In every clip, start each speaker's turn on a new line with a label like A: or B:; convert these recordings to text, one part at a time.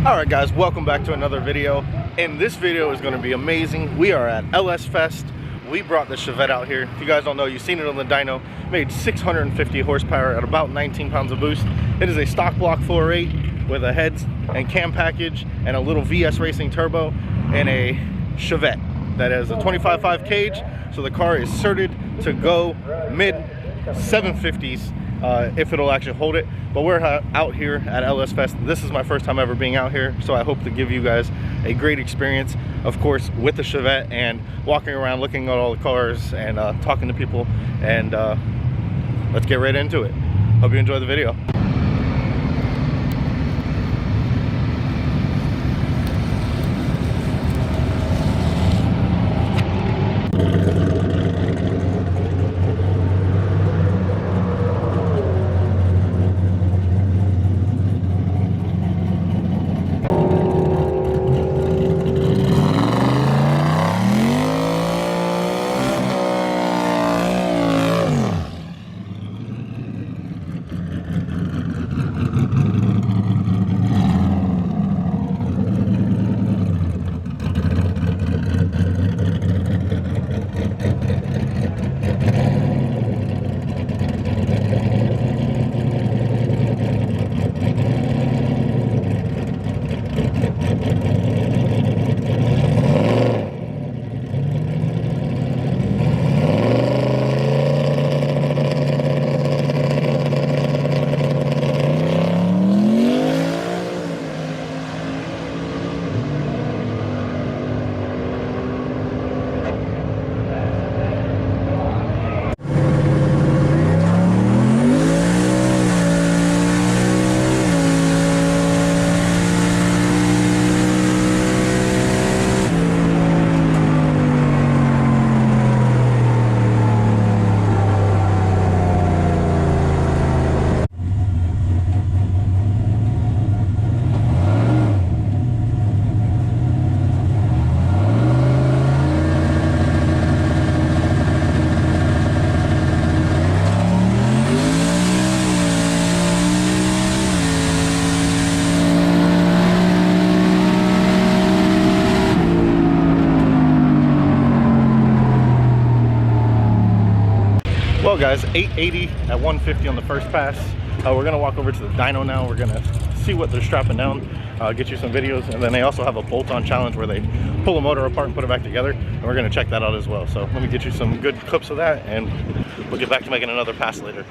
A: Alright guys, welcome back to another video. And this video is going to be amazing. We are at LS Fest. We brought the Chitvette out here. If you guys don't know, you've seen it on the dyno. Made 650 horsepower at about 19 pounds of boost. It is a stock block 4.8 with a heads and cam package and a little VS Racing turbo and a Chitvette that has a 25.5 cage. So the car is certed to go mid 750s if it'll actually hold it. But we're out here at LS Fest. This is my first time ever being out here, so I hope to give you guys a great experience, of course, with the Chitvette and walking around looking at all the cars and talking to people. And let's get right into it. Hope you enjoy the video. Well guys, 880 at 150 on the first pass. We're gonna walk over to the dyno now. We're gonna see what they're strapping down, get you some videos, and then they also have a bolt-on challenge where they pull a motor apart and put it back together, and we're gonna check that out as well. So let me get you some good clips of that, and we'll get back to making another pass later.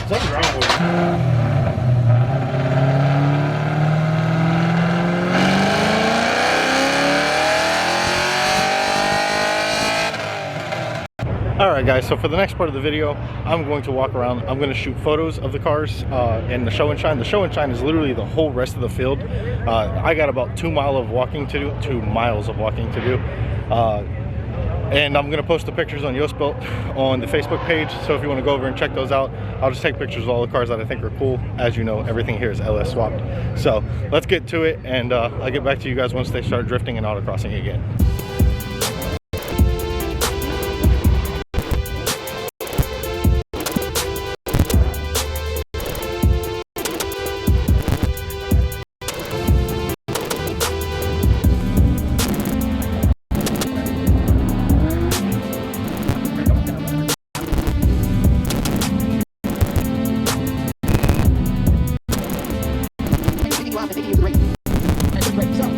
A: Something's wrong with it. Alright guys, so for the next part of the video, I'm going to walk around. I'm going to shoot photos of the cars in the show and shine. The show and shine is literally the whole rest of the field. I got about 2 miles of walking to do. And I'm gonna post the pictures on Yoastbuilt on the Facebook page, so if you want to go over and check those out, I'll just take pictures of all the cars that I think are cool. As you know, everything here is LS swapped. So let's get to it, and I'll get back to you guys once they start drifting and autocrossing again.
B: the video is great. And it's great. So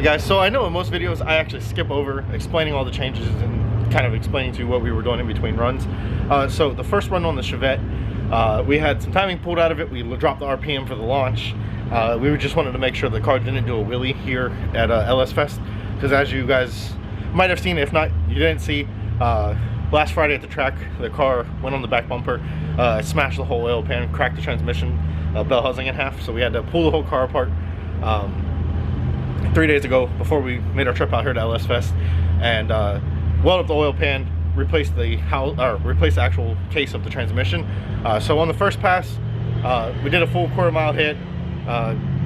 A: Guys, so I know in most videos I actually skip over explaining all the changes and kind of explaining to you what we were doing in between runs. So the first run on the Chitvette, we had some timing pulled out of it. We dropped the RPM for the launch. We just wanted to make sure the car didn't do a wheelie here at LS Fest, because as you guys might have seen, if not you didn't see, last Friday at the track the car went on the back bumper, smashed the whole oil pan, cracked the transmission, bell housing in half, so we had to pull the whole car apart 3 days ago before we made our trip out here to LS Fest, and weld up the oil pan, replace the actual case of the transmission. So on the first pass, we did a full quarter-mile hit,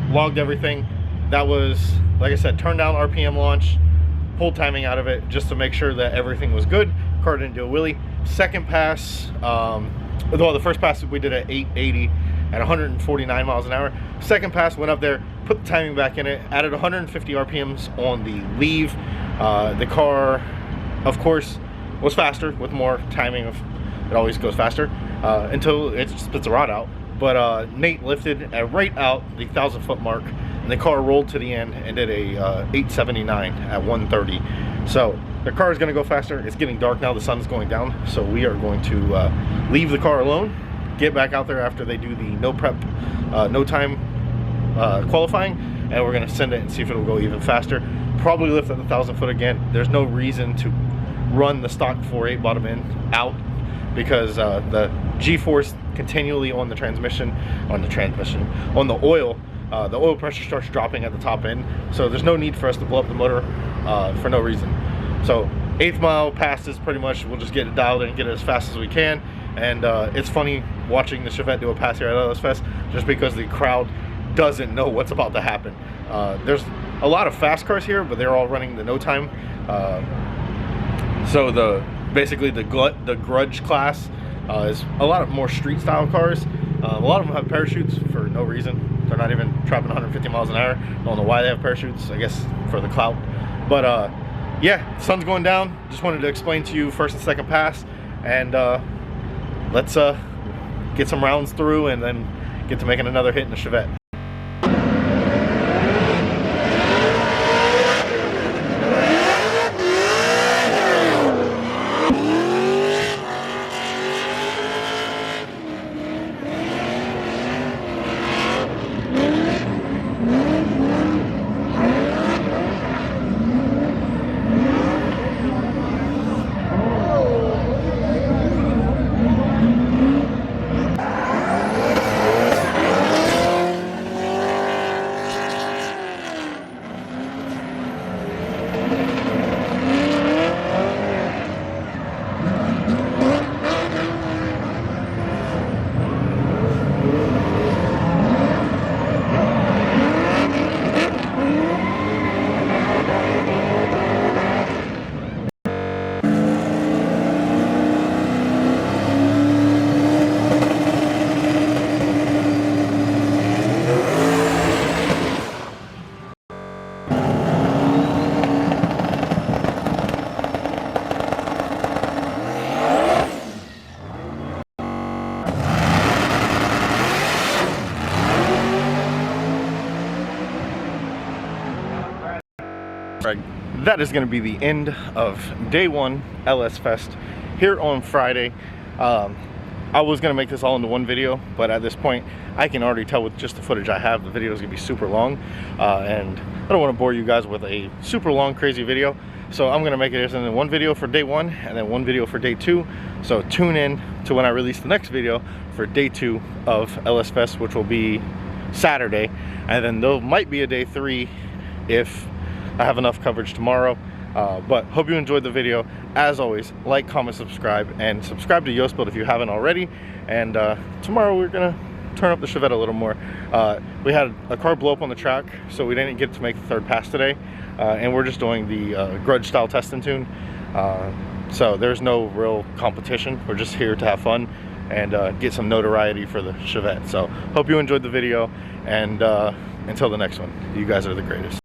A: logged everything. That was, like I said, turned down RPM launch, pulled timing out of it just to make sure that everything was good. Car didn't do a wheelie. Second pass, well, the first pass we did at 880 at 149 miles an hour. Second pass, went up there, put the timing back in it, added 150 RPMs on the leave. The car, of course, was faster with more timing. It always goes faster until it spits a rod out. But Nate lifted right out the 1,000-foot mark, and the car rolled to the end and did a 879 at 130. So the car is going to go faster. It's getting dark now. The sun's going down, so we are going to leave the car alone, get back out there after they do the no prep, no time qualifying, and we're going to send it and see if it'll go even faster. Probably lift at the 1,000-foot again. There's no reason to run the stock 4.8 bottom end out, because the G-force continually on the transmission, on the oil pressure starts dropping at the top end, so there's no need for us to blow up the motor for no reason. So 8th mile passes, pretty much we'll just get it dialed in and get it as fast as we can. And it's funny watching the Chitvette do a pass here at LS Fest, just because the crowd doesn't know what's about to happen. There's a lot of fast cars here, but they're all running the no time. So basically the grudge class is a lot of more street style cars. A lot of them have parachutes for no reason. They're not even trapping 150 miles an hour. Don't know why they have parachutes. I guess for the clout. But yeah, sun's going down. Just wanted to explain to you first and second pass, and let's get some rounds through and then get to making another hit in the Chitvette. That is going to be the end of day one LS Fest here on Friday. I was going to make this all into one video, but at this point I can already tell with just the footage I have the video is going to be super long, and I don't want to bore you guys with a super long crazy video, so I'm going to make it into one video for day one and then one video for day two. So tune in to when I release the next video for day two of LS Fest, which will be Saturday, and then there might be a day three if I have enough coverage tomorrow. But hope you enjoyed the video. As always, like, comment, subscribe, and subscribe to YoSPuild if you haven't already. And tomorrow we're gonna turn up the Chitvette a little more. We had a car blow up on the track, so we didn't get to make the third pass today, and we're just doing the grudge style test and tune. So there's no real competition. We're just here to have fun and get some notoriety for the Chitvette. So hope you enjoyed the video, and until the next one, you guys are the greatest.